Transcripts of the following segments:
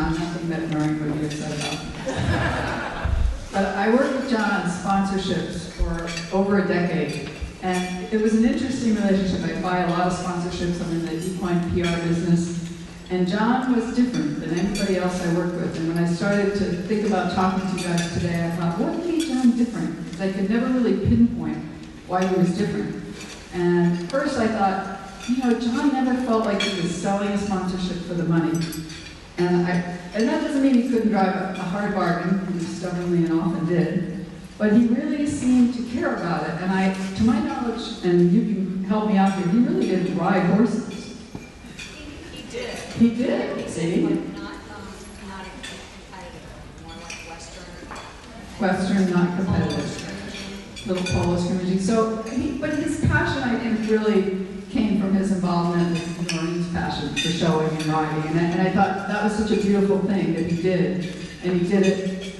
John, nothing that Noreen would be upset about. But I worked with John on sponsorships for over a decade. And it was an interesting relationship. I buy a lot of sponsorships. I'm in the equine PR business. And John was different than anybody else I worked with. And when I started to think about talking to you guys today, I thought, what made John different? Because I could never really pinpoint why he was different. And first I thought, John never felt like he was selling a sponsorship for the money. And that doesn't mean he couldn't drive a hard bargain, he stubbornly and often did. But he really seemed to care about it. And to my knowledge, and you can help me out here, he really didn't ride horses. He did. He did, see? Not competitive, more like Western. Western, not competitive. Little polo scrimmaging. But his passion, I think, really came from his involvement with Noreen's passion for showing and riding. And I thought that was such a beautiful thing that he did. And he did it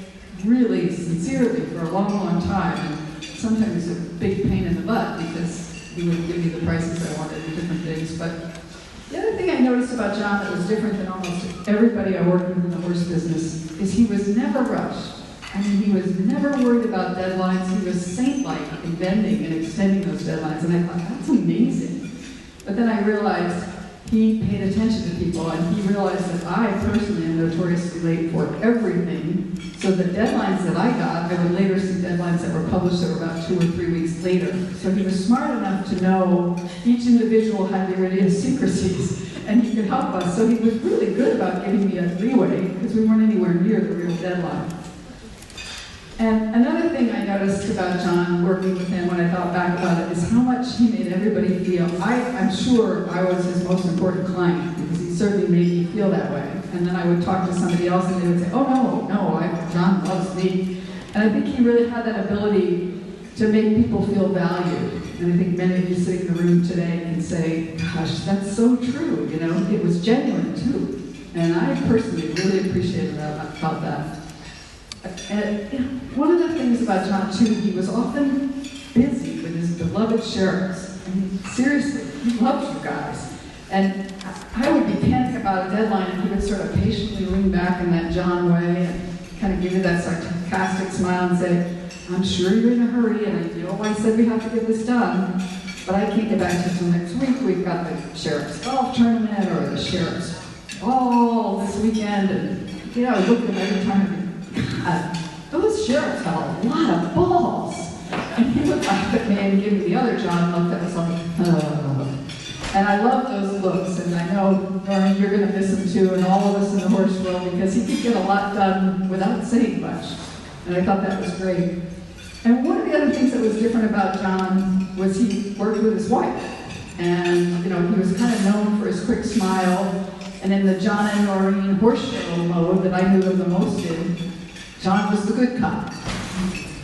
really sincerely for a long, long time. And sometimes a big pain in the butt because he wouldn't give me the prices I wanted and different things. But the other thing I noticed about John that was different than almost everybody I worked with in the horse business is he was never rushed. I mean, he was never worried about deadlines. He was saint-like in bending and extending those deadlines. And I thought, that's amazing. But then I realized he paid attention to people, and he realized that I personally am notoriously late for everything. So the deadlines that I got, I would later see deadlines that were published that were about 2 or 3 weeks later. So he was smart enough to know each individual had their idiosyncrasies, and he could help us. So he was really good about giving me a leeway, because we weren't anywhere near the real deadline. And another thing I noticed about John working with him when I thought back about it is how much he made everybody feel. I'm sure I was his most important client because he certainly made me feel that way. And then I would talk to somebody else and they would say, oh no, John loves me. And I think he really had that ability to make people feel valued. And I think many of you sitting in the room today can say, gosh, that's so true. It was genuine too. And I personally really appreciated about that. And one of the things about John, too, he was often busy with his beloved sheriffs. I mean, seriously, he loves you guys. And I would be panicking about a deadline, and he would sort of patiently lean back in that John way and kind of give you that sarcastic smile and say, I'm sure you're in a hurry, and I said we have to get this done, but I can't get back to you until next week. We've got the sheriff's golf tournament or the sheriff's ball this weekend. And, I look at him every time and God, those sheriffs have a lot of balls. And he would laugh at me and give me the other John look that was like, And I love those looks, and I know, Noreen, you're going to miss him too, and all of us in the horse world, because he could get a lot done without saying much. And I thought that was great. And one of the other things that was different about John was he worked with his wife. And, he was kind of known for his quick smile. And in the John and Noreen horse show mode that I knew him the most in, John was the good cop.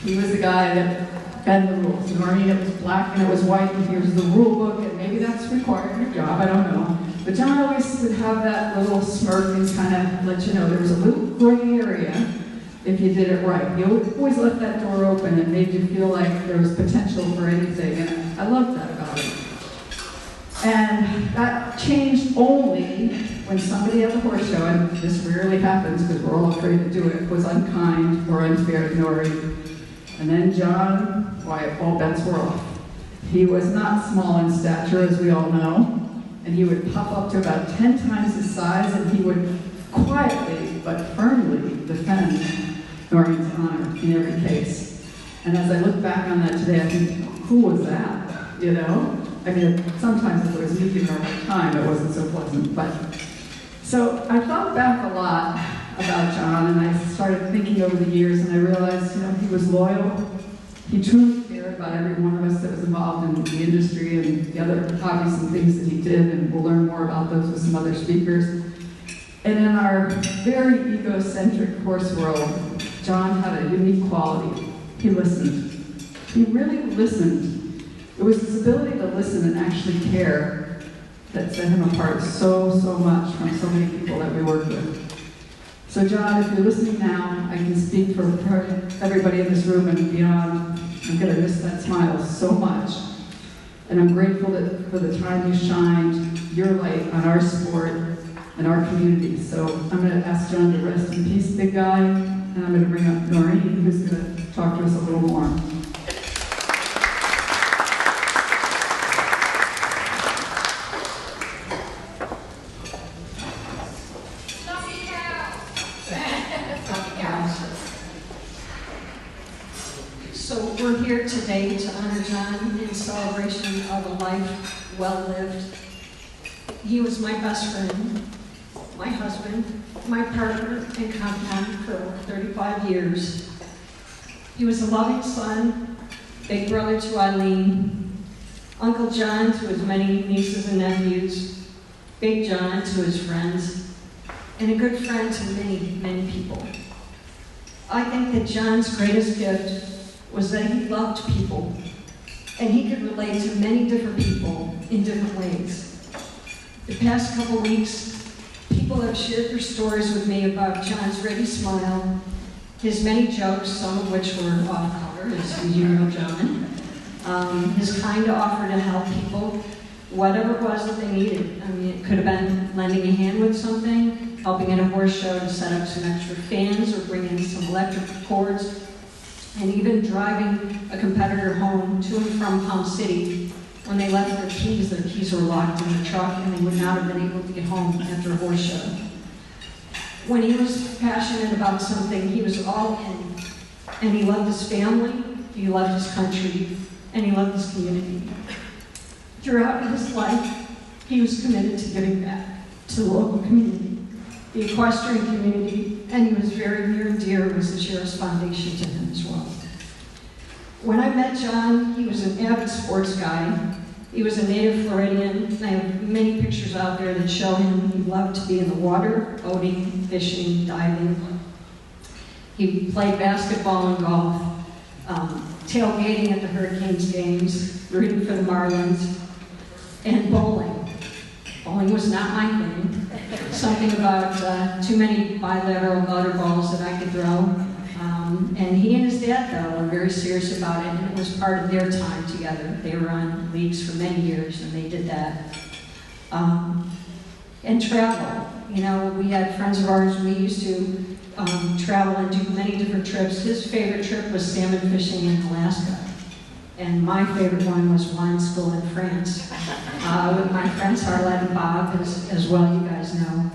He was the guy that bent the rules. Noreen, it was black and it was white, and here's the rule book, and maybe that's required in your job, I don't know. But John always would have that little smirk and kind of let you know there was a little gray area if you did it right. He always left that door open and made you feel like there was potential for anything, and I loved that about him. And that changed only when somebody at the horse show, and this rarely happens because we're all afraid to do it, was unkind or unfair to Noreen. And then John, all bets were off. He was not small in stature, as we all know, and he would pop up to about 10 times his size, and he would quietly but firmly defend Noreen's honor in every case. And as I look back on that today, I think, who was that? I mean, sometimes if it was me giving her my time, it wasn't so pleasant. So I thought back a lot about John, and I started thinking over the years, and I realized, he was loyal. He truly cared about every one of us that was involved in the industry and the other hobbies and things that he did, and we'll learn more about those with some other speakers. And in our very egocentric horse world, John had a unique quality. He listened. He really listened. It was his ability to listen and actually care that set him apart so much from so many people that we work with. So John, if you're listening now, I can speak for everybody in this room and beyond. I'm going to miss that smile so much. And I'm grateful for the time you shined your light on our sport in our community. So I'm going to ask John to rest in peace, big guy, and I'm going to bring up Noreen, who's going to talk to us a little more. So we're here today to honor John in celebration of a life well lived. He was my best friend, my husband, my partner and confidant for over 35 years. He was a loving son, big brother to Eileen, Uncle John to his many nieces and nephews, Big John to his friends, and a good friend to many, many people. I think that John's greatest gift was that he loved people, and he could relate to many different people in different ways. The past couple weeks, people have shared their stories with me about John's ready smile, his many jokes, some of which were off-color, as you know, John, his kind offer to help people, whatever it was that they needed. I mean, it could have been lending a hand with something, helping at a horse show to set up some extra fans or bring in some electric cords, and even driving a competitor home to and from Palm City when they left their keys were locked in the truck and they would not have been able to get home after a horse show. When he was passionate about something, he was all in. And he loved his family, he loved his country, and he loved his community. Throughout his life, he was committed to giving back to the local community, the equestrian community, and he was very near and dear was the Sheriff's Foundation to him as well. When I met John, he was an avid sports guy. He was a native Floridian. I have many pictures out there that show him he loved to be in the water, boating, fishing, diving. He played basketball and golf, tailgating at the Hurricanes games, rooting for the Marlins, and bowling. Bowling was not my thing. Something about too many bilateral gutter balls that I could throw. And he and his dad, though, were very serious about it, and it was part of their time together. They were on leagues for many years, and they did that. And travel. You know, we had friends of ours, we used to travel and do many different trips. His favorite trip was salmon fishing in Alaska. And my favorite one was wine school in France. With my friends Harlette and Bob, as well, you guys know.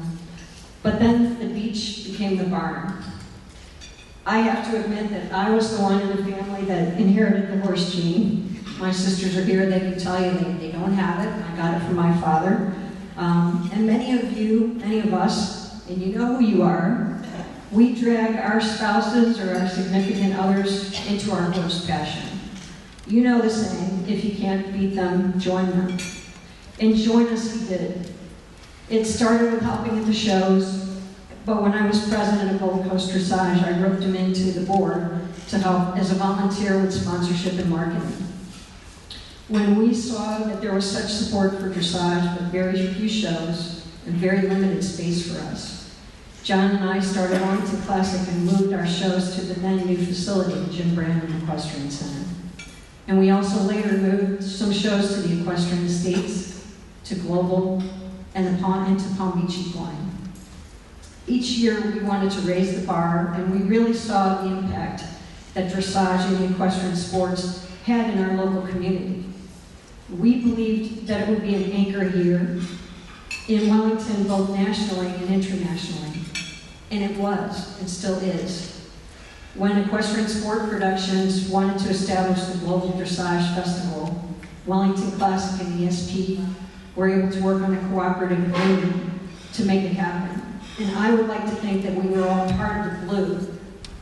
But then the beach became the barn. I have to admit that I was the one in the family that inherited the horse gene. My sisters are here, they can tell you they don't have it. I got it from my father. And many of you, many of us, and you know who you are, we drag our spouses or our significant others into our horse passion. You know the saying, if you can't beat them, join them. And join us he did. It started with helping at the shows, but when I was president of Gold Coast Dressage, I roped him into the board to help as a volunteer with sponsorship and marketing. When we saw that there was such support for dressage, but very few shows and very limited space for us, John and I started Wellington Classic and moved our shows to the then new facility, Jim Brandon Equestrian Center. And we also later moved some shows to the Equestrian Estates, to Global, and into Palm Beach Equine. Each year we wanted to raise the bar, and we really saw the impact that dressage and equestrian sports had in our local community. We believed that it would be an anchor here in Wellington, both nationally and internationally. And it was, and still is. When Equestrian Sport Productions wanted to establish the Global Dressage Festival, Wellington Classic and ESP were able to work on a cooperative agreement to make it happen. And I would like to think that we were all part of the glue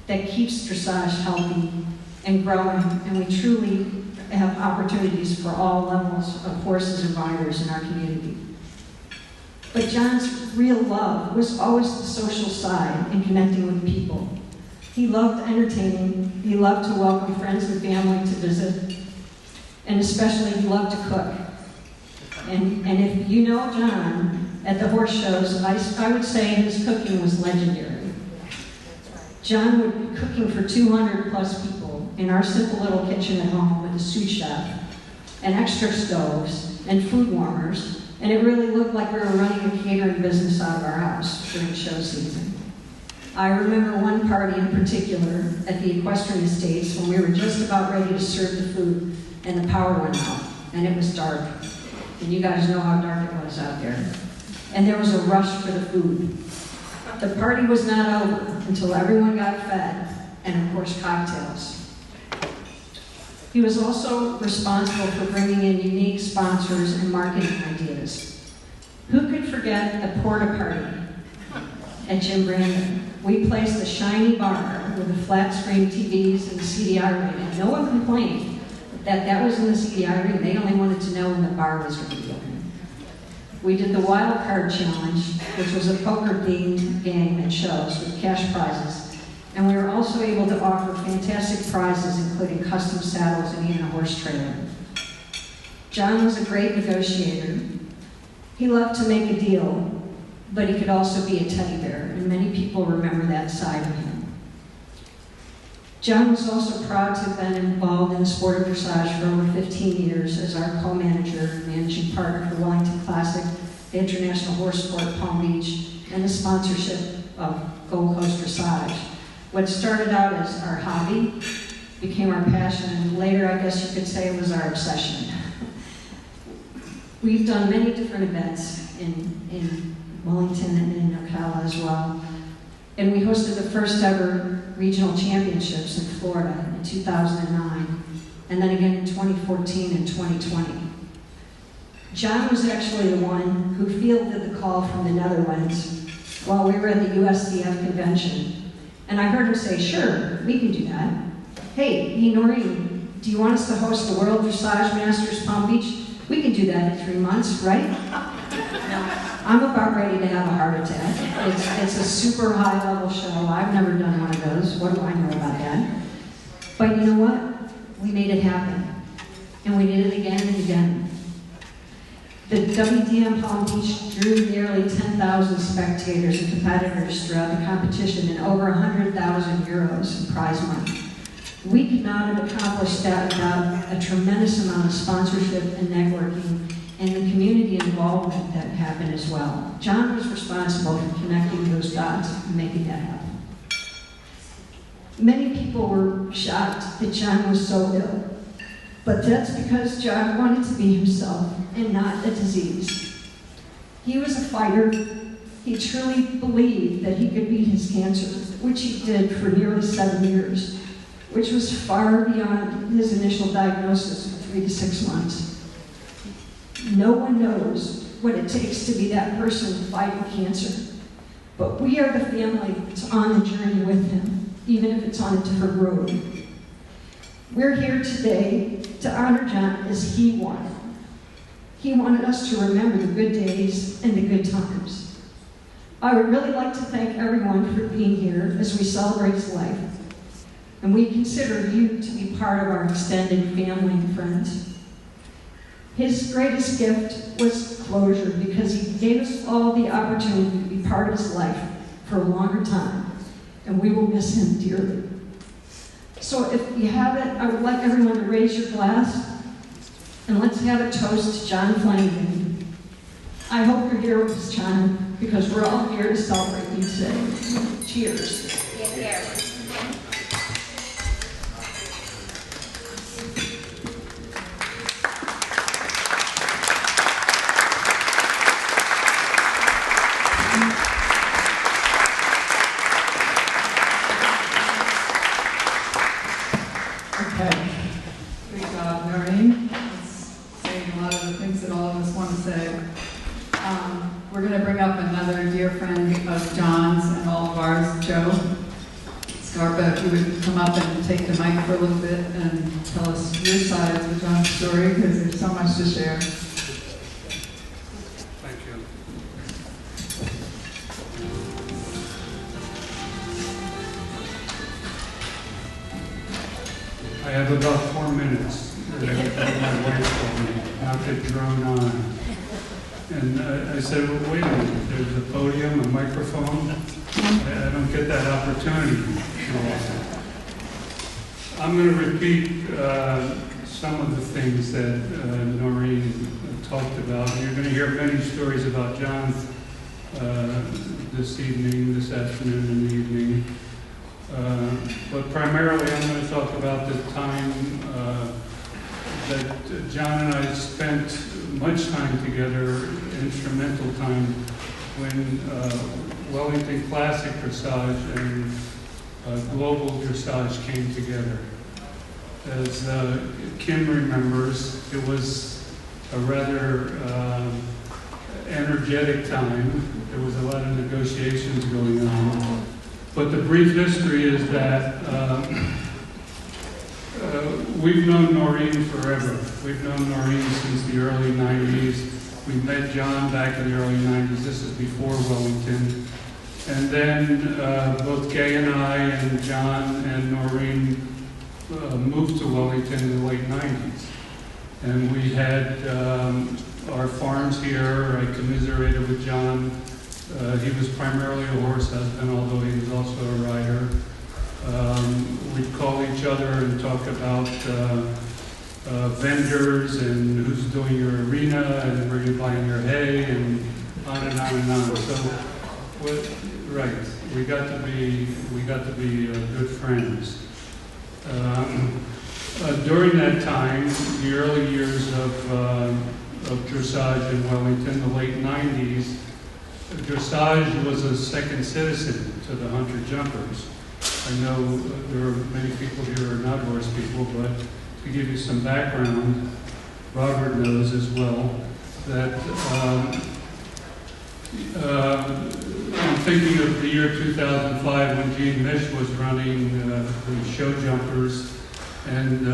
that keeps dressage healthy and growing, and we truly have opportunities for all levels of horses and riders in our community. But John's real love was always the social side and connecting with people. He loved entertaining, he loved to welcome friends and family to visit, and especially he loved to cook. And if you know John, at the horse shows, I would say his cooking was legendary. John would be cooking for 200 plus people in our simple little kitchen at home with a sous chef, and extra stoves, and food warmers, And it really looked like we were running a catering business out of our house during show season. I remember one party in particular at the Equestrian Estates when we were just about ready to serve the food and the power went out and it was dark. And you guys know how dark it was out there. And there was a rush for the food. The party was not over until everyone got fed and of course cocktails. He was also responsible for bringing in unique sponsors and marketing ideas. Who could forget the porta party at Jim Brandon? We placed a shiny bar with the flat screen TVs and the CDI ring, and no one complained that was in the CDI ring. They only wanted to know when the bar was going to be open. We did the Wild Card Challenge, which was a poker-themed game at shows with cash prizes. And we were also able to offer fantastic prizes, including custom saddles and even a horse trailer. John was a great negotiator. He loved to make a deal, but he could also be a teddy bear, and many people remember that side of him. John was also proud to have been involved in the sport of dressage for over 15 years as our co-manager and managing partner for Wellington Classic, the International Horse Sport Palm Beach, and the sponsorship of Gold Coast Dressage. What started out as our hobby became our passion, and later, I guess you could say, it was our obsession. We've done many different events in Wellington and in Ocala as well. And we hosted the first ever regional championships in Florida in 2009, and then again in 2014 and 2020. John was actually the one who fielded the call from the Netherlands while we were at the USDF convention. And I heard him say, "Sure, we can do that. Hey, Noreen, do you want us to host the World Dressage Masters Palm Beach? We can do that in 3 months, right?" I'm about ready to have a heart attack. It's a super high-level show. I've never done one of those. What do I know about that? But you know what? We made it happen. And we did it again and again. The WDM Palm Beach drew nearly 10,000 spectators and competitors throughout the competition and over 100,000 euros in prize money. We could not have accomplished that without a tremendous amount of sponsorship and networking and the community involvement that happened as well. John was responsible for connecting those dots and making that happen. Many people were shocked that John was so ill, but that's because John wanted to be himself and not a disease. He was a fighter. He truly believed that he could beat his cancer, which he did for nearly 7 years, which was far beyond his initial diagnosis of 3 to 6 months. No one knows what it takes to be that person fighting cancer, but we are the family that's on the journey with him, even if it's on a different road. We're here today to honor John as he wanted. He wanted us to remember the good days and the good times. I would really like to thank everyone for being here as we celebrate his life. And we consider you to be part of our extended family and friends. His greatest gift was closure because he gave us all the opportunity to be part of his life for a longer time. And we will miss him dearly. So if you have it, I would like everyone to raise your glass and let's have a toast to John Flanagan. I hope you're here with us, John, because we're all here to celebrate you today. Cheers. Cheers. Okay. Great job, Noreen. It's saying a lot of the things that all of us want to say. We're going to bring up another dear friend of John's and all of ours, Joe Scarpa. If you would come up and take the mic for a little bit and tell us your side of the John story, because there's so much to share. Thank you. I have about 4 minutes that my wife told me not to drone on. And I said, well, wait a minute, there's a podium, a microphone. I don't get that opportunity. I'm going to repeat some of the things that Noreen talked about. And you're going to hear many stories about John this evening, this afternoon and evening. But primarily I'm going to talk about the time that John and I spent much time together, instrumental time, when Wellington Classic Dressage and Global Dressage came together. As Kim remembers, it was a rather energetic time. There was a lot of negotiations going on. But the brief history is that we've known Noreen forever. We've known Noreen since the early 90s. We met John back in the early 90s. This is before Wellington. And then both Gay and I and John and Noreen moved to Wellington in the late 90s. And we had our farms here. I commiserated with John. He was primarily a horse husband, although he was also a rider. We'd call each other and talk about vendors and who's doing your arena and where you're buying your hay and on and on and on. So, right, we got to be good friends. During that time, the early years of dressage in Wellington, the late 90s, dressage was a second citizen to the hunter jumpers. I know there are many people here who are not horse people, but to give you some background, Robert knows as well that I'm thinking of the year 2005 when Gene Mish was running the show jumpers, and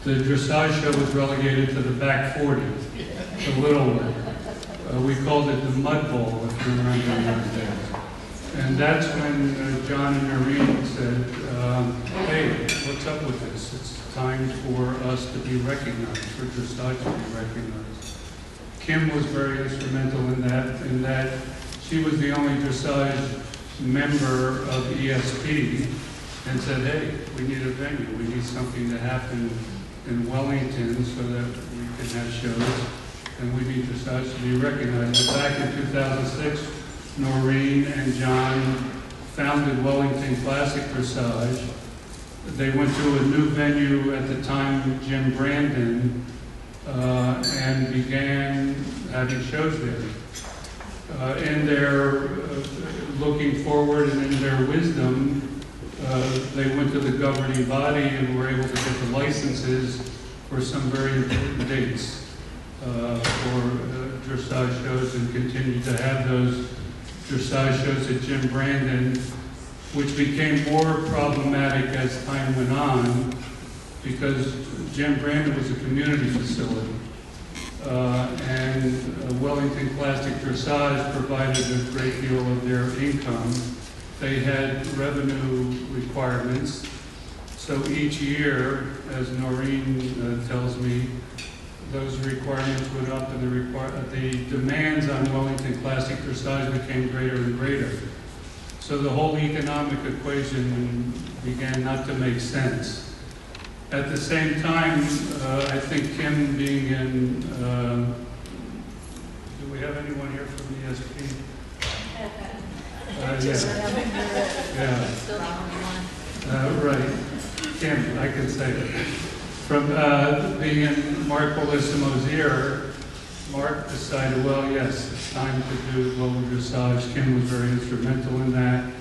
the dressage show was relegated to the back 40, the little one. We called it the mud ball, if you remember those days. And that's when John and Noreen said, hey, what's up with this? It's time for us to be recognized, for dressage to be recognized. Kim was very instrumental in that she was the only dressage member of ESP and said, hey, we need a venue. We need something to happen in Wellington so that we can have shows, and we need dressage to be recognized. But back in 2006, Noreen and John founded Wellington Classic Dressage. They went to a new venue at the time, Jim Brandon, and began having shows there. In their looking forward and in their wisdom, they went to the governing body and were able to get the licenses for some very important dates for dressage shows, and continued to have those dressage shows at Jim Brandon, which became more problematic as time went on because Jim Brandon was a community facility. And Wellington Classic Dressage provided a great deal of their income. They had revenue requirements. So each year, as Noreen tells me, those requirements went up and the demands on Wellington Classic Dressage became greater and greater. So the whole economic equation began not to make sense. At the same time, I think Kim being in, do we have anyone here from ESP? Right. Kim, I can say it. From being in Mark Bellissimo's ear, Mark decided, well, yes, it's time to do global dressage. Kim was very instrumental in that.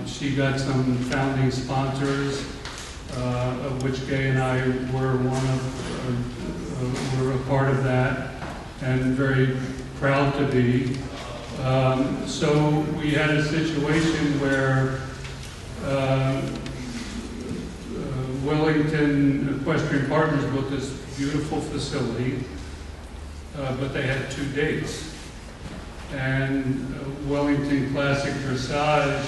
She got some founding sponsors, of which Gay and I were were a part of that, and very proud to be. So we had a situation where Wellington Equestrian Partners built this beautiful facility, but they had 2 dates. And Wellington Classic Dressage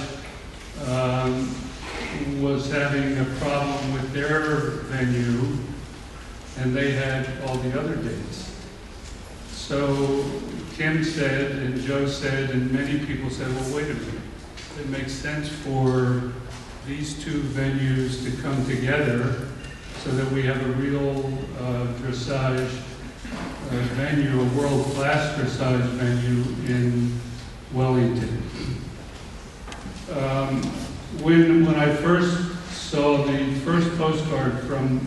was having a problem with their venue, and they had all the other dates. So Kim said, and Joe said, and many people said, well, wait a minute. It makes sense for these two venues to come together so that we have a real dressage venue, a world-class dressage venue in Wellington. When I first saw the first postcard from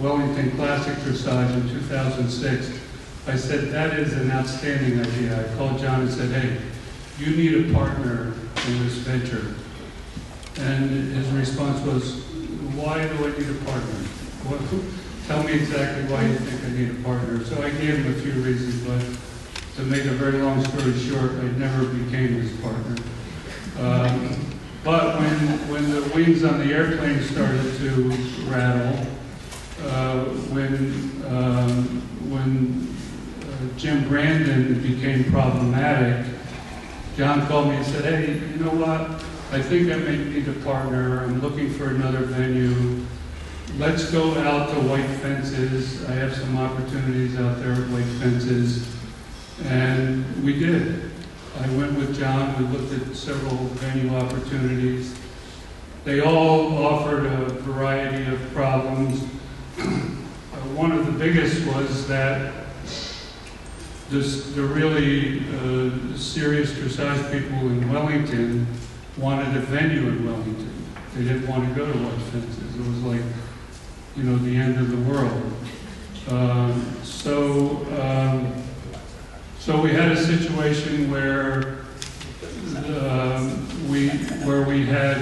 Wellington Classic Dressage in 2006, I said, that is an outstanding idea. I called John and said, hey, you need a partner in this venture. And his response was, why do I need a partner? Tell me exactly why you think I need a partner. So I gave him a few reasons, but to make a very long story short, I never became his partner. But when the wings on the airplane started to rattle, when Jim Brandon became problematic, John called me and said, hey, you know what? I think I may need a partner. I'm looking for another venue. Let's go out to White Fences. I have some opportunities out there at White Fences. And we did. I went with John. We looked at several venue opportunities. They all offered a variety of problems. One of the biggest was that the really serious dressage people in Wellington wanted a venue in Wellington. They didn't want to go to White Fences. It was like, you know, the end of the world. So we had a situation where we had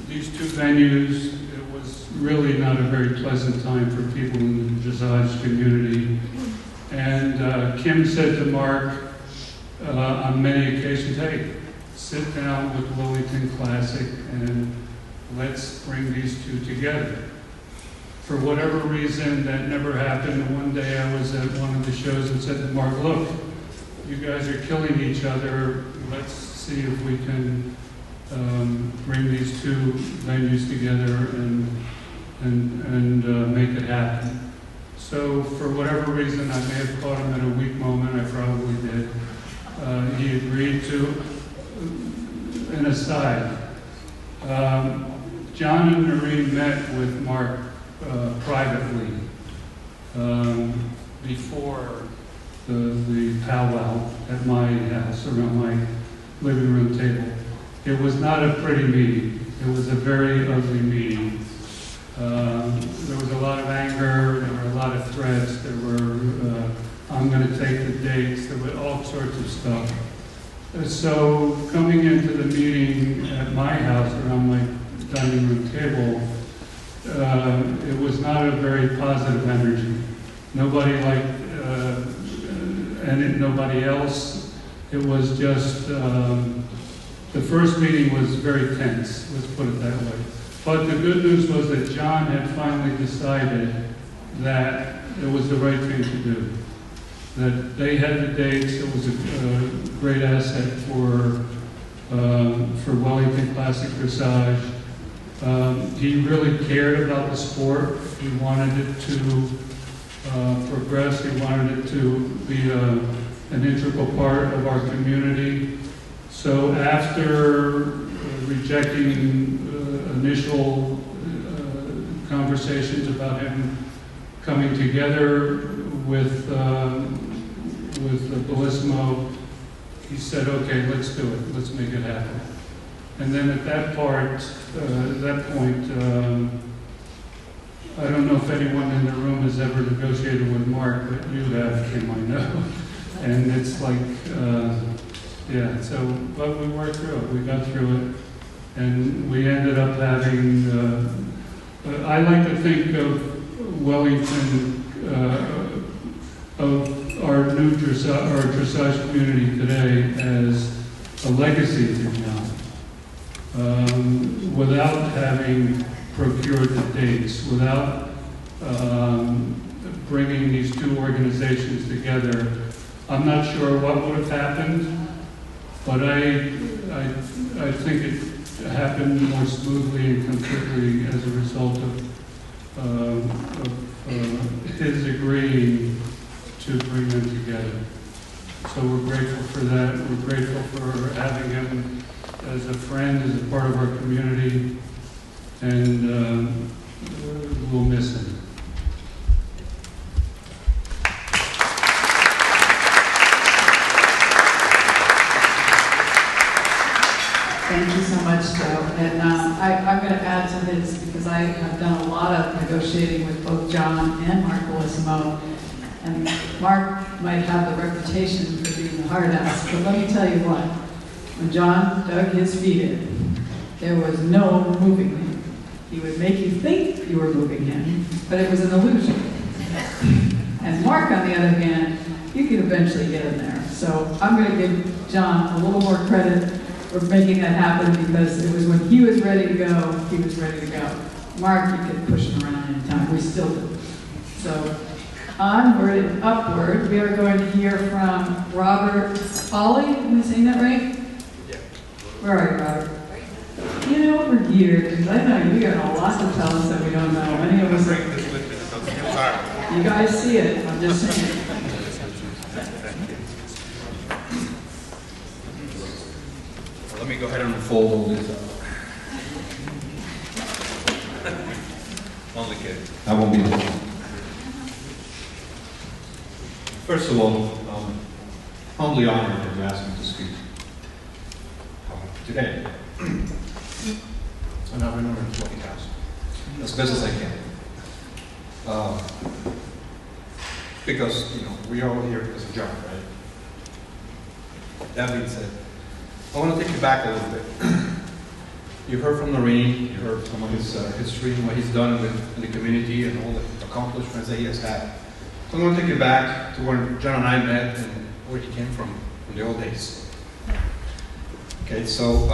these two venues. It was really not a very pleasant time for people in the dressage community. And Kim said to Mark on many occasions, hey, sit down with Wellington Classic and let's bring these two together. For whatever reason, that never happened. And one day I was at one of the shows and said to Mark, look, you guys are killing each other. Let's see if we can bring these two venues together and make it happen. So for whatever reason, I may have caught him at a weak moment. I probably did. He agreed to. An aside, John and Noreen met with Mark privately before the powwow at my house, around my living room table. It was not a pretty meeting. It was a very ugly meeting. There was a lot of anger, there were a lot of threats, there were, I'm going to take the dates, there were all sorts of stuff. So coming into the meeting at my house, around my dining room table, it was not a very positive energy. Nobody liked nobody else. It was just, the first meeting was very tense, let's put it that way. But the good news was that John had finally decided that it was the right thing to do. That they had the dates. It was a great asset for Wellington Classic Dressage. He really cared about the sport. He wanted it to progress. He wanted it to be an integral part of our community. So after rejecting initial conversations about him coming together with Bellissimo, he said, okay, let's do it. Let's make it happen. And then at that point, I don't know if anyone in the room has ever negotiated with Mark, but you have, Kim, I know. And it's like, yeah, so, but we worked through it. We got through it. And we ended up having, I like to think of Wellington, of our new dressage community today as a legacy to John. Without having procured the dates, without bringing these two organizations together, I'm not sure what would have happened, but I think it happened more smoothly and completely as a result of his agreeing to bring them together. So we're grateful for that. We're grateful for having him as as a friend, as a part of our community, and we'll miss him. Thank you so much, Joe. And I'm going to add to this because I have done a lot of negotiating with both John and Mark Bellissimo. And Mark might have the reputation for being the hard ass, but let me tell you what. When John dug his feet in, there was no moving him. He would make you think you were moving him, but it was an illusion. And Mark, on the other hand, you could eventually get in there. So I'm going to give John a little more credit for making that happen because it was when he was ready to go, he was ready to go. Mark, you could push him around anytime. We still do. So onward and upward, we are going to hear from Robert Hawley. Am I saying that right? Yeah. Where are you, Robert? You know, we're here because I know you got a lot to tell us that we don't know. Many of us. Bring this with me. Sorry. You guys see it. I'm just saying. Let me go ahead and unfold all this. Only kidding. I won't be long. First of all, humbly honored that you asked me to speak today. And I'll remember to what you asked, as best as I can. Because, we are all here because of John, right? That being said, I want to take you back a little bit. You heard from Noreen, you heard some of his history and what he's done with the community and all the accomplishments that he has had. So I'm going to take you back to where John and I met and where he came from in the old days. Okay, so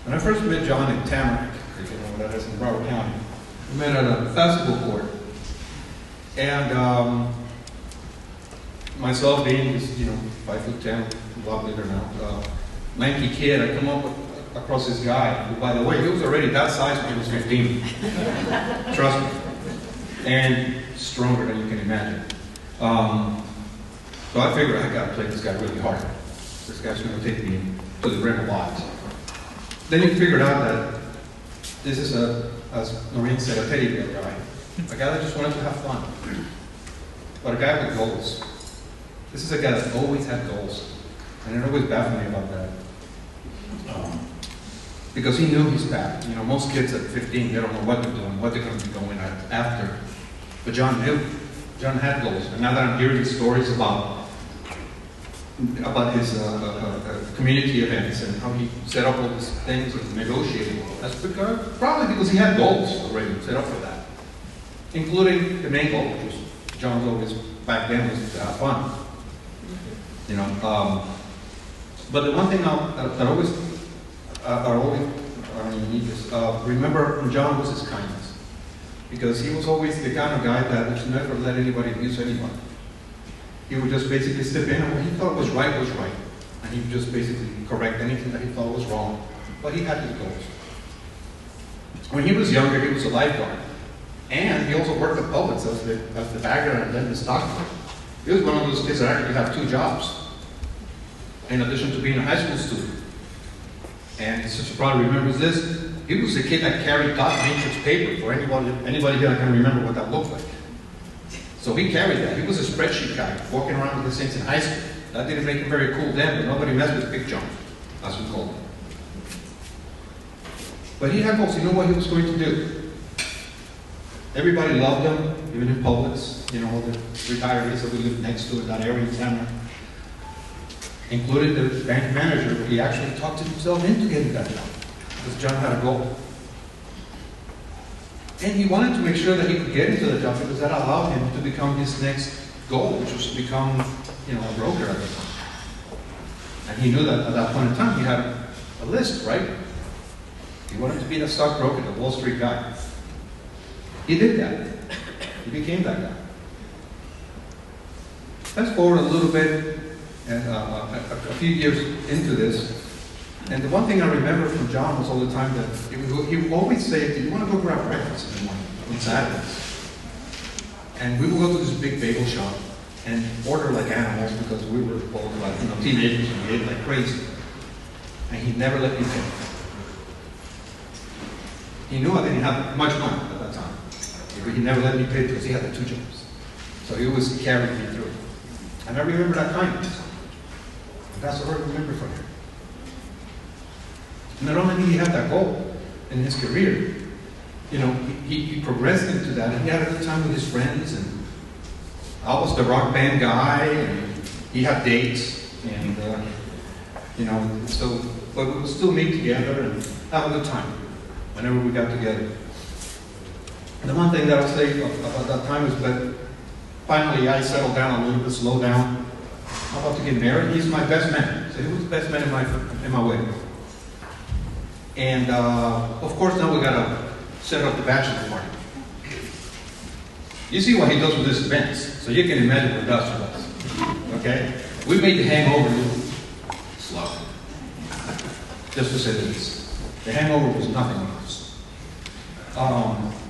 when I first met John in Tamarack, if you know what that is, in Broward County, we met at a basketball court. And myself being, 5'10", a lot bigger now, lanky kid, I come up across this guy, who, by the way, he was already that size when he was 15. Trust me. And stronger than you can imagine. So I figured I gotta play this guy really hard. This guy's gonna take me to the rim a lot. Then you figured out that this is as Noreen said, a teddy bear guy. A guy that just wanted to have fun. But a guy with goals. This is a guy that always had goals. And it always baffled me about that. Because he knew his path. Most kids at 15, they don't know what they're doing, what they're going to be going at after. But John knew. John had goals. And now that I'm hearing these stories about his community events and how he set up all these things and negotiated, that's probably because he had goals already set up for that. Including the main goal, which was John's always back then, was to have fun. But the one thing that always, I don't even need this, remember from John was his kindness. Because he was always the kind of guy that would never let anybody abuse anyone. He would just basically step in and what he thought was right. And he would just basically correct anything that he thought was wrong. But he had his goals. When he was younger, he was a lifeguard. And he also worked at Publix as the bagger and then the stockman. He was one of those kids that actually had 2 jobs, in addition to being a high school student. And his sister probably remembers this. He was the kid that carried dot matrix paper for anybody here that can remember what that looked like. So he carried that. He was a spreadsheet guy, walking around with the things in high school. That didn't make him very cool then, but nobody messed with Big John, as we called him. But he had goals. He knew what he was going to do. Everybody loved him, even in Publix. All the retirees that we lived next to in that area in Tamarack. Including the bank manager, but he actually talked himself into getting that job. Because John had a goal. And he wanted to make sure that he could get into the job because that allowed him to become his next goal, which was to become, a broker at the time. And he knew that at that point in time he had a list, right? He wanted to be the stockbroker, the Wall Street guy. He did that. He became that guy. Fast forward a little bit, and a few years into this, and the one thing I remember from John was all the time that he would always say, "Do you want to go grab breakfast in the morning on Saturdays?" And we would go to this big bagel shop and order like animals because we were both like teenagers and we ate like crazy. and he never let me pay. He knew I didn't have much money at that time. He never let me pay because he had the 2 jobs. So he was carrying me through. And I remember that kindness. And that's what I remember from him. Not only did he have that goal in his career, you know, he progressed into that, and he had a good time with his friends, and I was the rock band guy, and he had dates, and, you know, so, but we would still meet together and have a good time whenever we got together. The one thing that I'll say about that time is that finally I settled down a little bit, slowed down. I'm about to get married. He's my best man. So he was the best man in my wedding. And of course now we gotta set up the bachelor party. You see what he does with his events, so you can imagine what it does for us. Okay? We made the hangover a little slow. Just to say the least. The hangover was nothing on us.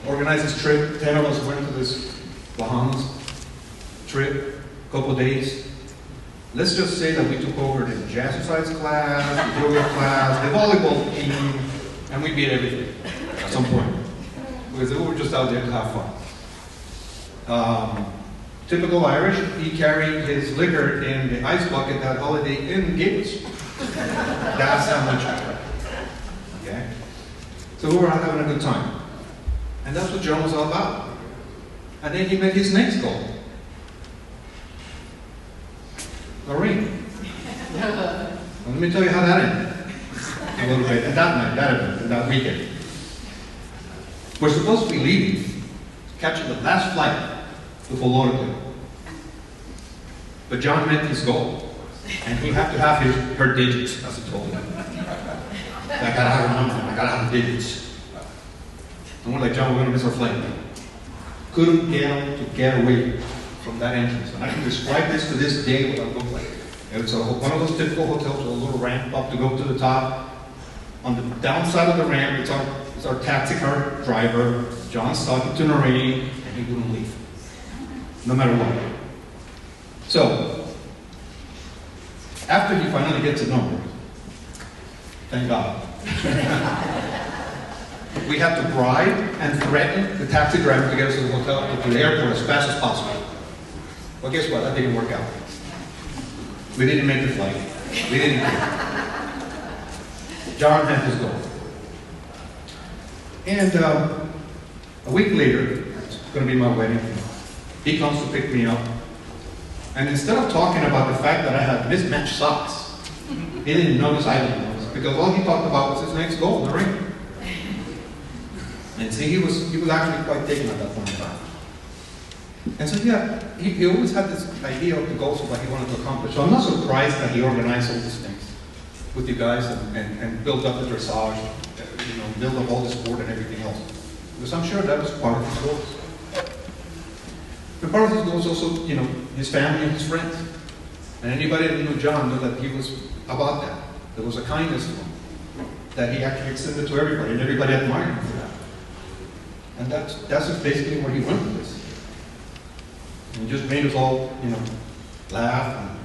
Organized this trip. 10 of us went to this Bahamas trip, couple days. Let's just say that we took over the jazzercise class, the yoga class, the volleyball team, and we beat everything at some point. Because we were just out there to have fun. Typical Irish, he carried his liquor in the ice bucket that Holiday Inn gave us. That's how much I drank. Okay? So we were having a good time. And that's what John was all about. And then he met his next goal. Lorraine. Let me tell you how that ended. A little bit. And that night, that event, and that weekend. We're supposed to be leaving, catching the last flight to Fort Lauderdale. But John met his goal. And he had to have her digits, as he told me. I gotta have her number, I gotta have the digits. And we're like, John, we're gonna miss our flight. Couldn't get him to get away from that entrance. And I can describe this to this day what it looked like. It's one of those typical hotels with a little ramp up to go to the top. On the downside of the ramp, it's our taxi car driver. John's talking to Noreen, and he wouldn't leave. No matter what. So, after he finally gets a number, thank God, we had to bribe and threaten the taxi driver to get us to the hotel, to the airport as fast as possible. Well, guess what? That didn't work out. We didn't make the flight. We didn't care. John had his goal. And a week later, it's going to be my wedding, he comes to pick me up. And instead of talking about the fact that I had mismatched socks, he didn't notice I didn't notice, because all he talked about was his next goal, the ring. And see, he was actually quite taken at that point in time. And so yeah, he always had this idea of the goals of what he wanted to accomplish. So I'm not surprised that he organized all these things with you guys and built up the dressage, you know, build up all the sport and everything else. Because I'm sure that was part of his goals. But part of his goals also, you know, his family and his friends. And anybody that knew John knew that he was about that. There was a kindness to him that he actually extended to everybody, and everybody admired him for that. And that's just basically where he went with this. And just made us all, you know, laugh and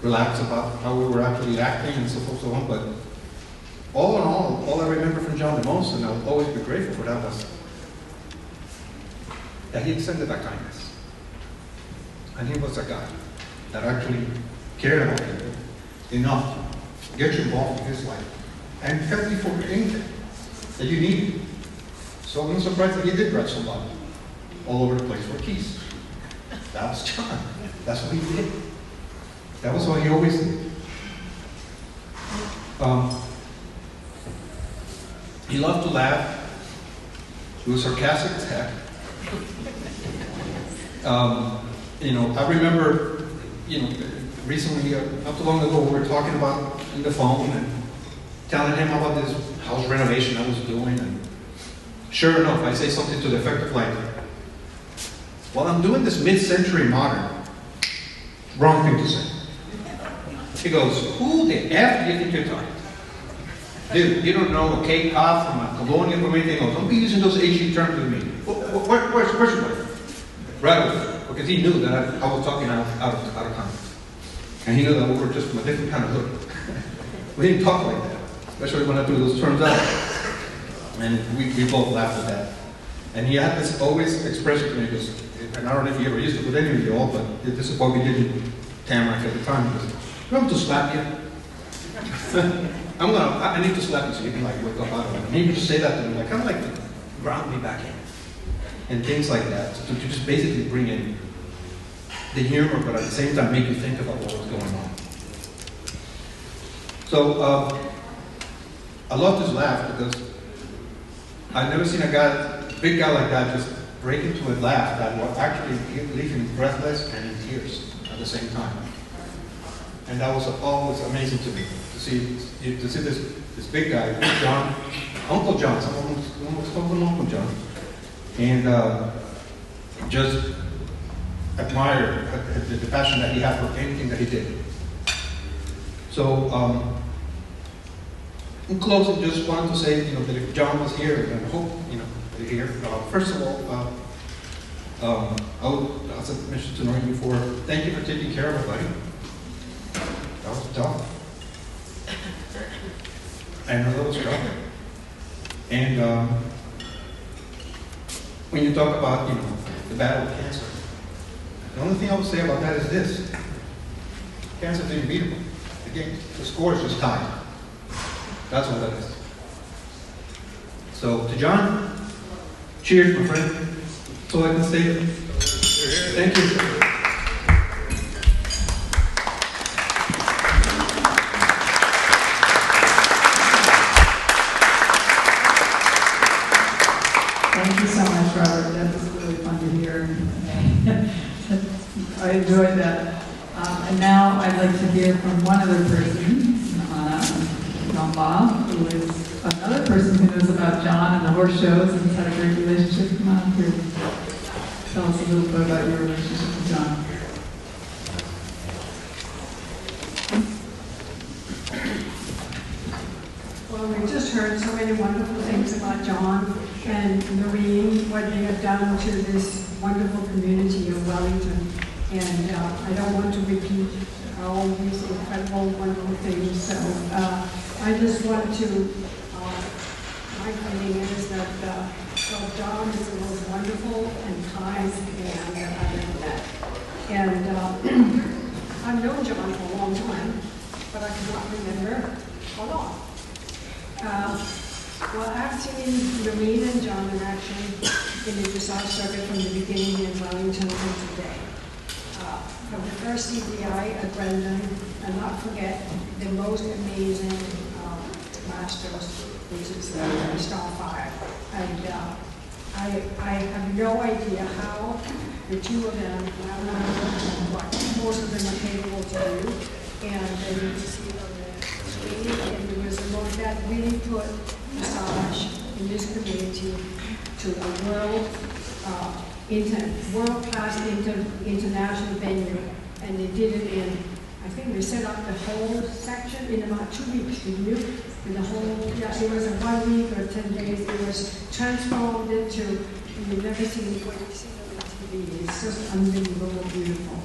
relax about how we were actually acting and so forth and so on. But all in all I remember from John the most, and I'll always be grateful for that, was that he extended that kindness. And he was a guy that actually cared about people enough to get you involved in his life and help you for anything that you needed. So I'm not surprised that he did drive somebody all over the place for keys. That was John. That's what he did. That was what he always did. He loved to laugh. He was sarcastic as heck. You know, I remember, you know, recently, not too long ago, we were talking about in the phone and telling him about this house renovation I was doing. And sure enough, I say something to the effect of like, well, I'm doing this mid-century modern. Wrong thing to say. He goes, who the F do you think you're talking to? Dude, you don't know a K-pop from a colonial from anything else. Don't be using those HE terms with me. Where's your wife? Right away. Because he knew that I was talking out of context. And he knew that we were just from a different kind of hood. We didn't talk like that. especially when I threw those terms out. And we both laughed at that. And he had this always expression to me, because, and I don't know if he ever used it with any of you all, but this is what we did in Tamarack at the time. He goes, "You want me to slap you?" I need to slap you so you can like wake up out of it. And he would just say that to me, like kind of like to ground me back in. And things like that, to just basically bring in the humor, but at the same time make you think about what was going on. So, I love this laugh because I've never seen a big guy like that just break into a laugh that will actually leave him breathless and in tears at the same time. And that was always amazing to me, to see this big guy, John, Uncle John, someone was called him Uncle John, and just admire the passion that he had for anything that he did. So, in closing, just wanted to say, that if John was here, and I hope, that he's here. First of all, I would, as I mentioned to Noreen before, thank you for taking care of everybody. That was tough. I know that was tough. And when you talk about, the battle with cancer, the only thing I would say about that is this: cancer is unbeatable. Again, the score is just tied. That's what that is. So, to John, cheers, my friend. That's all I can say. Thank you. Thank you so much, Robert. That was really fun to hear. I enjoyed that. And now I'd like to hear from one other person, John Bob, who is another person who knows about John and the horse shows and has had a great relationship. Come on through. Tell us a little bit about your relationship with John. Well, we just heard so many wonderful things about John and Noreen, what they have done to this wonderful community of Wellington. And I don't want to repeat all these incredible, wonderful things. So I just want to, my feeling is that John is the most wonderful and kind man that I've ever met. And I've known John for a long time, but I cannot remember how long. Well, I've seen Noreen and John in action in the dressage circuit from the beginning in Wellington until today. From the first CBI at Brendan, and not forget the most amazing masters, which is Starfire. And I have no idea how the two of them, I don't know what most of them are capable to do, and they need to see it on the screen, and it was the most that really put massage in this community to a world-class international venue, and they did it in, I think they set up the whole section in about 2 weeks, didn't you? In the whole, yeah, it was a 1 week or 10 days, it was transformed into, you've never seen what you've seen on TV, it's just unbelievable, beautiful.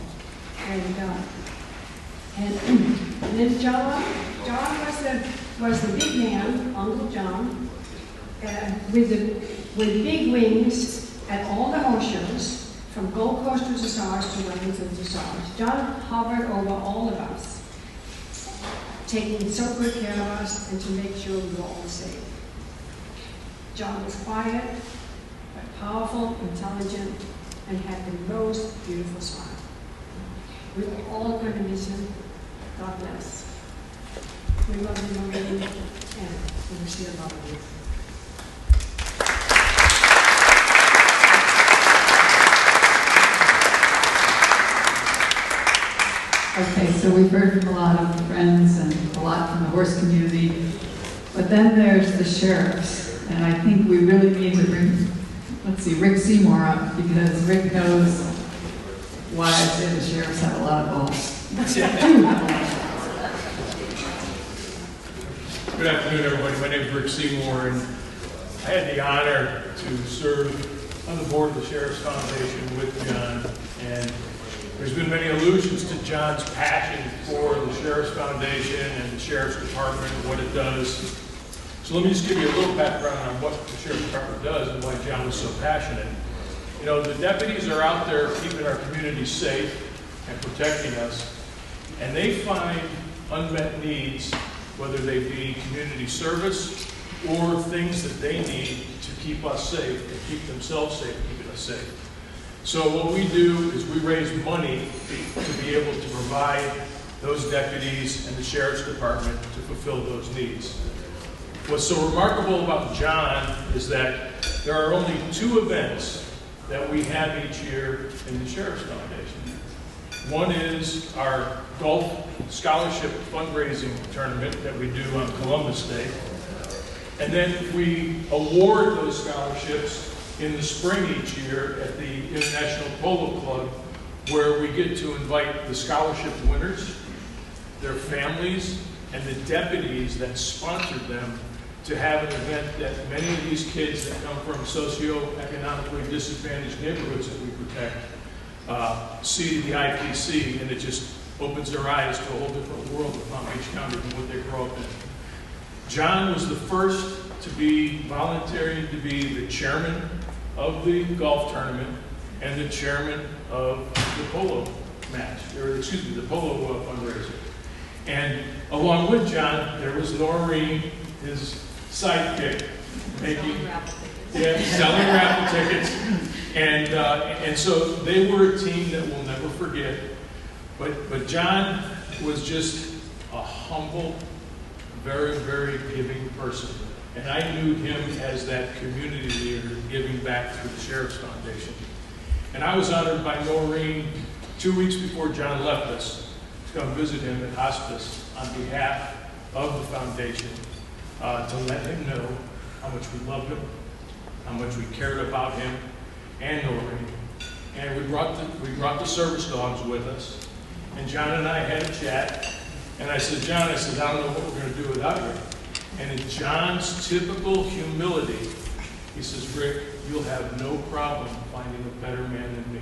And then John was the big man, Uncle John, with big wings at all the horse shows, from Gold Coast to Dressage to Wellington Dressage. John hovered over all of us, taking so good care of us and to make sure we were all safe. John was quiet, but powerful, intelligent, and had the most beautiful smile. We were all going to miss him. God bless. We love you, Maureen, and we see a lot of you. Okay, so we've heard from a lot of friends and a lot from the horse community, but then there's the sheriffs, and I think we really need to bring, Rick Seymour up, because Rick knows why I say the sheriffs have a lot of balls. Good afternoon, everybody. My name is Rick Seymour, and I had the honor to serve on the board of the Sheriff's Foundation with John, and There's been many allusions to John's passion for the Sheriff's Foundation and the Sheriff's Department and what it does. So let me just give you a little background on what the Sheriff's Department does and why John was so passionate. You know, the deputies are out there keeping our community safe and protecting us, and they find unmet needs, whether they be community service or things that they need to keep us safe and keep themselves safe, keeping us safe. So what we do is we raise money to be able to provide those deputies and the Sheriff's Department to fulfill those needs. What's so remarkable about John is that there are only 2 events that we have each year in the Sheriff's Foundation. One is our golf scholarship fundraising tournament that we do on Columbus Day. And then we award those scholarships in the spring each year at the International Polo Club, where we get to invite the scholarship winners, their families, and the deputies that sponsored them to have an event that many of these kids that come from socioeconomically disadvantaged neighborhoods that we protect see the IPC, and it just opens their eyes to a whole different world of Palm Beach County than what they grow up in. John was the first to be volunteering to be the chairman of the golf tournament and the chairman of the polo match, or excuse me, the polo fundraiser. And along with John, there was Noreen, his sidekick, selling raffle tickets. And so they were a team that we'll never forget. But John was just a humble, very, very giving person. And I knew him as that community leader giving back through the Sheriff's Foundation. And I was honored by Noreen 2 weeks before John left us to come visit him at hospice on behalf of the foundation to let him know how much we loved him, how much we cared about him and Noreen. And we brought the service dogs with us. And John and I had a chat. And I said, John, I don't know what we're going to do without you. And in John's typical humility, he says, Rick, you'll have no problem finding a better man than me.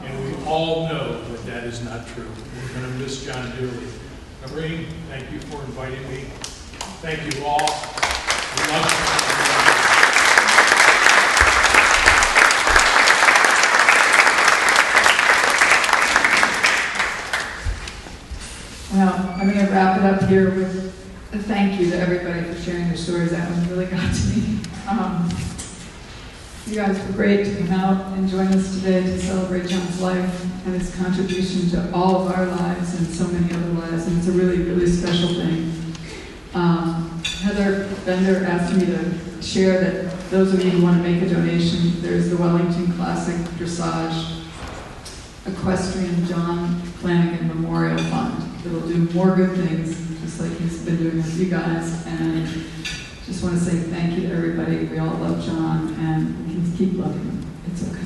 And we all know that that is not true. We're going to miss John dearly. Noreen, thank you for inviting me. Thank you all. We love you. Well, I'm going to wrap it up here with a thank you to everybody for sharing their stories. That one really got to me. You guys were great to come out and join us today to celebrate John's life and his contribution to all of our lives and so many other lives, and it's a really, really special thing. Heather Bender asked me to share that those of you who want to make a donation, there's the Wellington Classic Dressage Equestrian John Flanagan Memorial Fund. It'll do more good things, just like he's been doing with you guys. And just want to say thank you to everybody. We all love John, and we can keep loving him. It's okay.